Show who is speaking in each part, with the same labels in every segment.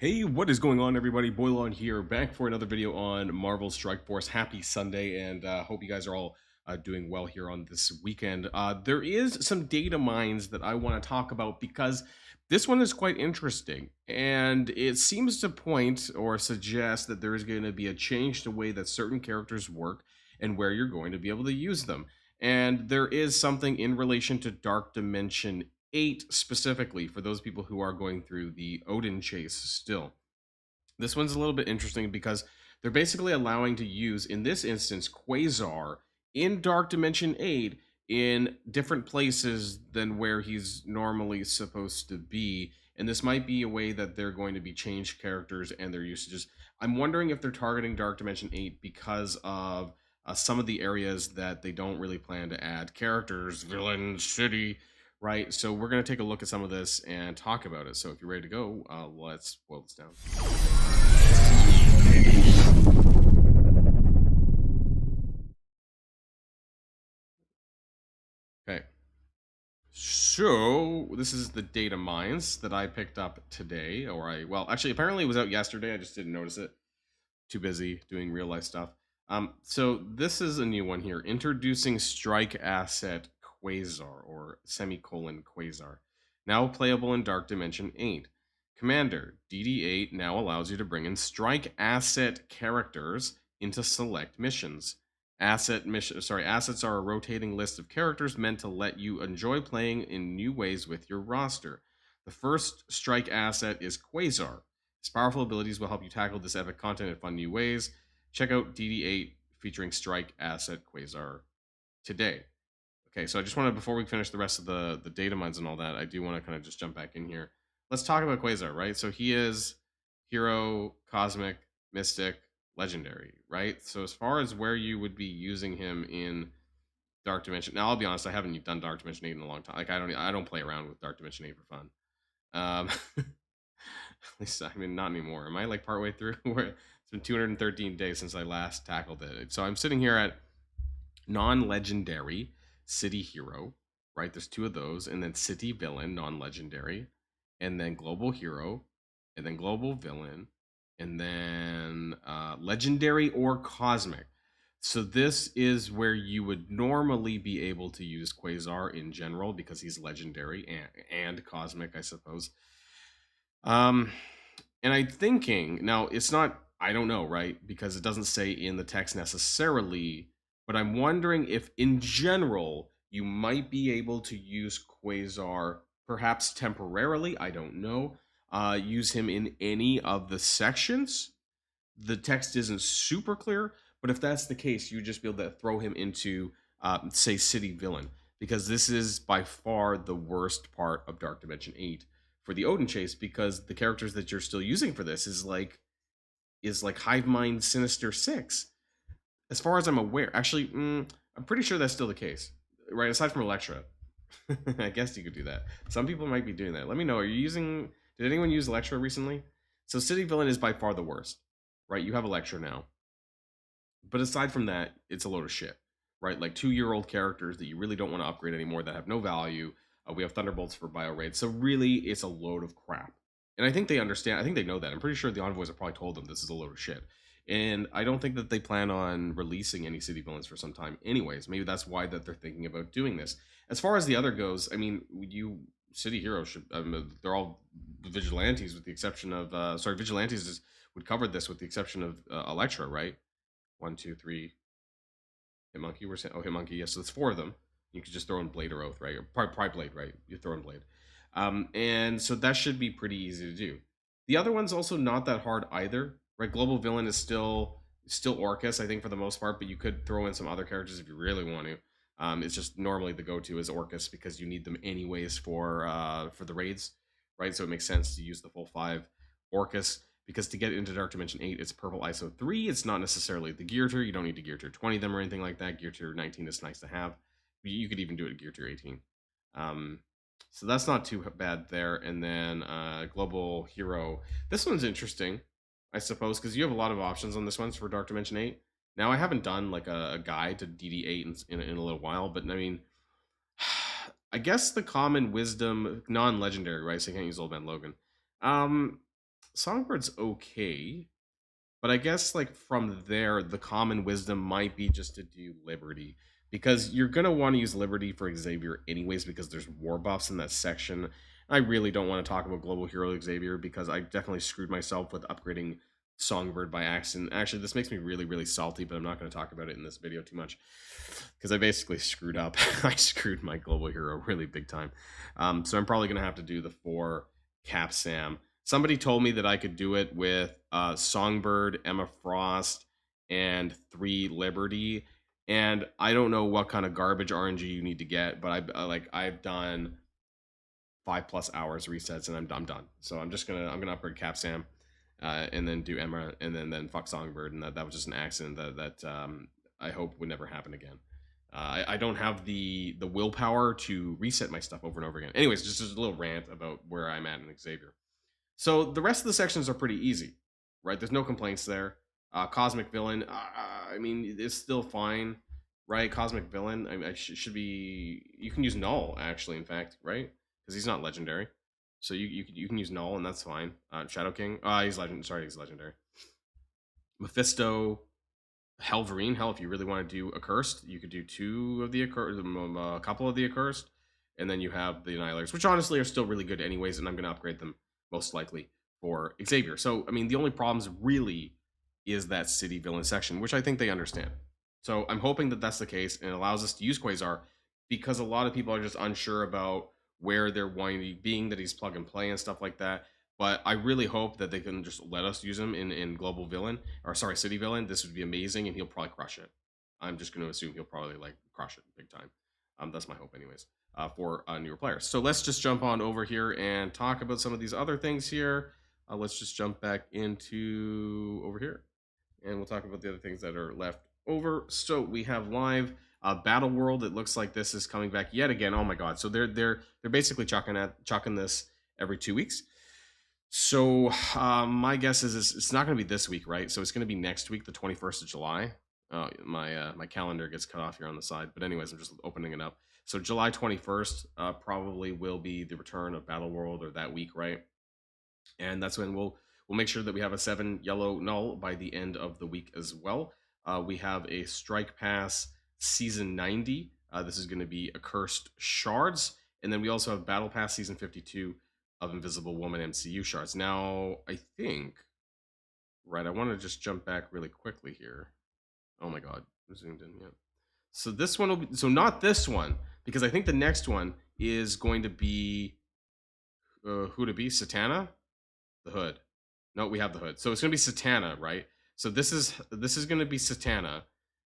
Speaker 1: Hey, what is going on, everybody? Boilon here, back for another video on Marvel's Strike Force. Happy Sunday, and hope you guys are all doing well here on this weekend. There is some data mines that I want to talk about because this one is quite interesting, and it seems to point or suggest that there is going to be a change to the way that certain characters work and where you're going to be able to use them. And there is something in relation to Dark Dimension 8 specifically for those people who are going through the Odin chase still. This one's a little bit interesting because they're basically allowing to use, in this instance, Quasar in Dark Dimension 8 in different places than where he's normally supposed to be. And this might be a way that they're going to be changed characters and their usages. I'm wondering if they're targeting Dark Dimension 8 because of some of the areas that they don't really plan to add characters, villain, city, right? So we're going to take a look at some of this and talk about it. So if you're ready to go, let's boil this down. Okay. So this is the data mines that I picked up today, well, actually, apparently it was out yesterday. I just didn't notice it. Too busy doing real life stuff. So this is a new one here, introducing strike asset Quasar or semicolon Quasar, now playable in Dark Dimension 8. Commander, DD8 now allows you to bring in strike asset characters into select missions. Assets are a rotating list of characters meant to let you enjoy playing in new ways with your roster. The first strike asset is Quasar. His powerful abilities will help you tackle this epic content in fun new ways. Check out DD8 featuring Strike Asset Quasar today. Okay, so I just want to, before we finish the rest of the data mines and all that, I do want to kind of just jump back in here. Let's talk about Quasar, right? So he is hero, cosmic, mystic, legendary, right? So as far as where you would be using him in Dark Dimension, now I'll be honest, I haven't done Dark Dimension 8 in a long time. Like I don't play around with Dark Dimension 8 for fun. At least, I mean, not anymore. Am I like partway through? Where it's been 213 days since I last tackled it. So I'm sitting here at non-legendary city hero, right? There's two of those, and then city villain, non-legendary, and then global hero, and then global villain, and then legendary or cosmic. So this is where you would normally be able to use Quasar in general because he's legendary and cosmic, I suppose. Um, and I'm thinking now it's not. I don't know, right? Because it doesn't say in the text necessarily. But I'm wondering if, in general, you might be able to use Quasar, perhaps temporarily. I don't know. Use him in any of the sections. The text isn't super clear, but if that's the case, you would just be able to throw him into, say, City Villain, because this is by far the worst part of Dark Dimension 8 for the Odin chase, because the characters that you're still using for this is like Hive Mind Sinister 6. As far as I'm aware, actually, I'm pretty sure that's still the case, right? Aside from Electra, I guess you could do that. Some people might be doing that. Let me know. Are you using? Did anyone use Electra recently? So City Villain is by far the worst, right? You have Electra now, but aside from that, it's a load of shit, right? Like 2-year-old characters that you really don't want to upgrade anymore that have no value. We have Thunderbolts for Bio Raid, so really, it's a load of crap. And I think they understand. I think they know that. I'm pretty sure the envoys have probably told them this is a load of shit. And I don't think that they plan on releasing any city villains for some time. Anyways, maybe that's why that they're thinking about doing this. As far as the other goes, I mean, you city heroes should. They're all vigilantes, with the exception of vigilantes would cover this with the exception of Electra, right? One, two, three. Hitmonkey. We're saying, oh, Hitmonkey. Yes, so there's 4 of them. You could just throw in Blade or Oath, right? Or Pride Blade, right? You throw in Blade. And so that should be pretty easy to do. The other one's also not that hard either, right? Global Villain is still Orcus, I think, for the most part, but you could throw in some other characters if you really want to. It's just normally the go-to is Orcus because you need them anyways for the raids, right? So it makes sense to use the full 5 Orcus, because to get into Dark Dimension 8, it's purple ISO 3. It's not necessarily the gear tier. You don't need to gear tier 20 them or anything like that. Gear tier 19 is nice to have. You could even do it at gear tier 18. So that's not too bad there. And then Global Hero. This one's interesting, I suppose, because you have a lot of options on this one for Dark Dimension 8. Now, I haven't done like a guide to DD8 in a little while, but I mean, I guess the common wisdom, non-legendary, right? So you can't use Old Man Logan. Songbird's okay, but I guess like from there, the common wisdom might be just to do Liberty because you're gonna want to use Liberty for Xavier anyways because there's war buffs in that section. I really don't want to talk about Global Hero Xavier because I definitely screwed myself with upgrading Songbird by accident. Actually, this makes me really, really salty, but I'm not going to talk about it in this video too much because I basically screwed up. I screwed my Global Hero really big time. So I'm probably going to have to do the 4 Cap Sam. Somebody told me that I could do it with Songbird, Emma Frost, and 3 Liberty. And I don't know what kind of garbage RNG you need to get, but I've done 5+ hours resets and I'm done. So I'm gonna upgrade Cap Sam, and then do Emma and then fuck Songbird, and that was just an accident that I hope would never happen again. I don't have the willpower to reset my stuff over and over again. Anyways, just a little rant about where I'm at in Xavier. So the rest of the sections are pretty easy, right? There's no complaints there. Cosmic Villain, I mean, it's still fine, right? Cosmic Villain, I should be. You can use Null actually, in fact, right? Because he's not legendary, so you can use Null and that's fine. Shadow King, he's legend. Sorry, he's legendary. Mephisto, Helverine. Hell, if you really want to do Accursed, you could do 2 of the Accursed, a couple of the Accursed, and then you have the Annihilators, which honestly are still really good anyways, and I'm going to upgrade them most likely for Xavier. So, I mean, the only problems really is that city villain section, which I think they understand. So I'm hoping that that's the case and it allows us to use Quasar because a lot of people are just unsure about where they're wanting to being that he's plug and play and stuff like that. But I really hope that they can just let us use him in Global Villain, or sorry, City Villain. This would be amazing, and he'll probably crush it. I'm just going to assume he'll probably like crush it big time. That's my hope, anyways, for newer players. So let's just jump on over here and talk about some of these other things here. Let's just jump back into over here, and we'll talk about the other things that are left over. So we have live Battle World. It looks like this is coming back yet again. Oh my god! So they're basically chucking this every 2 weeks. So my guess is it's not going to be this week, right? So it's going to be next week, the 21st of July. My calendar gets cut off here on the side, but anyways, I'm just opening it up. So July 21st probably will be the return of Battle World, or that week, right? And that's when we'll make sure that we have a 7 yellow null by the end of the week as well. We have a Strike Pass Season 90. This is going to be Accursed Shards, and then we also have Battle Pass Season 52 of Invisible Woman MCU shards. Now, I think, right, I want to just jump back really quickly here. Oh my god, zoomed in yet. So this one will be, so not this one, because I think the next one is going to be, who to be? Satana? The Hood. No, we have the Hood. So it's going to be Satana, right? So this is going to be Satana,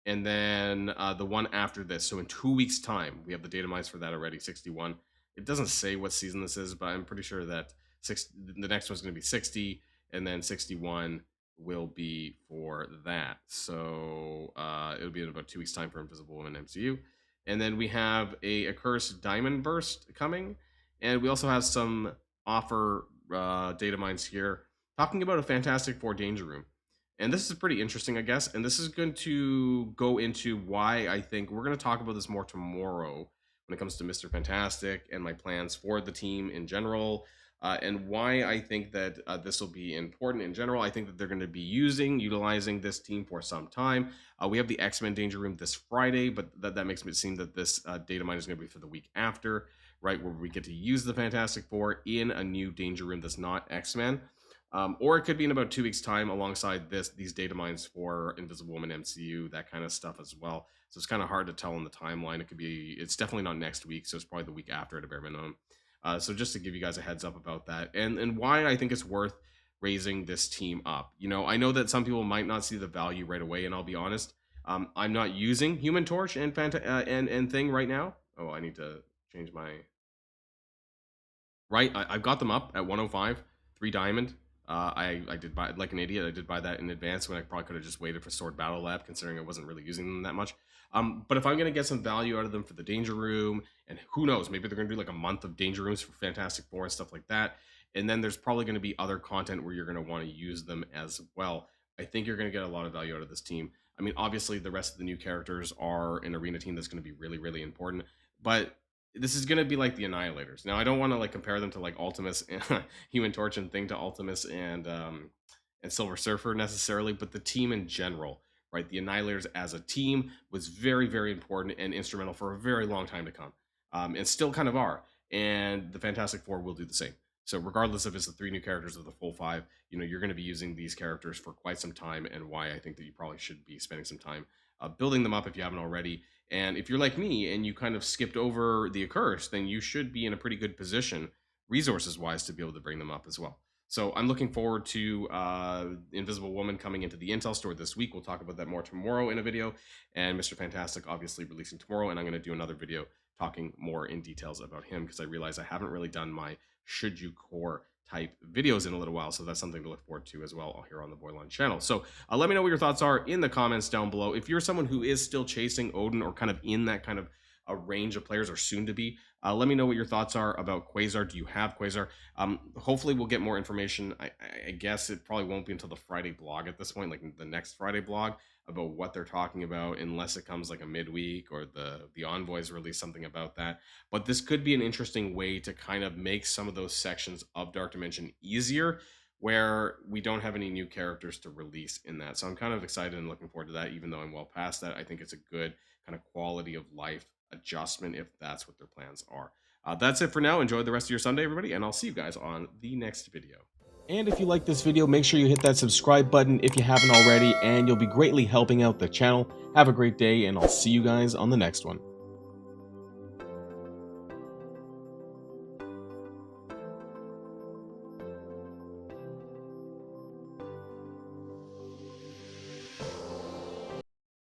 Speaker 1: and then the one after this. So in 2 weeks' time, we have the data mines for that already. 61. It doesn't say what season this is, but I'm pretty sure that the next one's going to be 60, and then 61 will be for that. So it'll be in about 2 weeks' time for Invisible Woman MCU, and then we have a Accursed Diamond Burst coming, and we also have some offer data mines here talking about a Fantastic Four Danger Room. And this is pretty interesting, I guess. And this is going to go into why I think we're going to talk about this more tomorrow when it comes to Mr. Fantastic and my plans for the team in general, and why I think that this will be important in general. I think that they're going to be utilizing this team for some time. We have the X-Men Danger Room this Friday, but that makes it seem that this data mine is going to be for the week after, right, where we get to use the Fantastic Four in a new Danger Room that's not X-Men. Or it could be in about 2 weeks' time alongside these data mines for Invisible Woman MCU, that kind of stuff as well. So it's kind of hard to tell in the timeline. It's definitely not next week, so it's probably the week after at a bare minimum. So just to give you guys a heads up about that, and why I think it's worth raising this team up. You know, I know that some people might not see the value right away, and I'll be honest, I'm not using Human Torch and and Thing right now. Oh, I need to change my. Right, I've got them up at 105, 3 diamond. I did buy, like an idiot, I did buy that in advance when I probably could have just waited for Sword Battle Lab, considering I wasn't really using them that much. But if I'm going to get some value out of them for the Danger Room, and who knows, maybe they're going to do like a month of Danger Rooms for Fantastic Four and stuff like that. And then there's probably going to be other content where you're going to want to use them as well. I think you're going to get a lot of value out of this team. I mean, obviously, the rest of the new characters are an arena team that's going to be really, really important. But this is gonna be like the Annihilators. Now, I don't want to like compare them to like Ultimus, and Human Torch, and Thing to Ultimus and Silver Surfer necessarily, but the team in general, right? The Annihilators as a team was very, very important and instrumental for a very long time to come, and still kind of are. And the Fantastic Four will do the same. So regardless if it's the 3 new characters or the full 5, you're going to be using these characters for quite some time, and why I think that you probably should be spending some time building them up if you haven't already. And if you're like me and you kind of skipped over the Accursed, then you should be in a pretty good position, resources wise, to be able to bring them up as well. So I'm looking forward to Invisible Woman coming into the Intel store this week. We'll talk about that more tomorrow in a video. And Mr. Fantastic obviously releasing tomorrow. And I'm going to do another video talking more in details about him, because I realize I haven't really done my Should You Core type videos in a little while. So that's something to look forward to as well here on the Boilon channel. So let me know what your thoughts are in the comments down below. If you're someone who is still chasing Odin, or kind of in that kind of a range of players, or soon to be, let me know what your thoughts are about Quasar. Do you have Quasar? Hopefully we'll get more information. I guess it probably won't be until the Friday blog at this point, like the next Friday blog, about what they're talking about, unless it comes like a midweek or the envoys release something about that. But this could be an interesting way to kind of make some of those sections of Dark Dimension easier, where we don't have any new characters to release in that. So I'm kind of excited and looking forward to that, even though I'm well past that. I think it's a good kind of quality of life adjustment if that's what their plans are. That's it for now. Enjoy the rest of your Sunday, everybody, and I'll see you guys on the next video. And if you like this video, make sure you hit that subscribe button if you haven't already, and you'll be greatly helping out the channel. Have a great day, and I'll see you guys on the next one.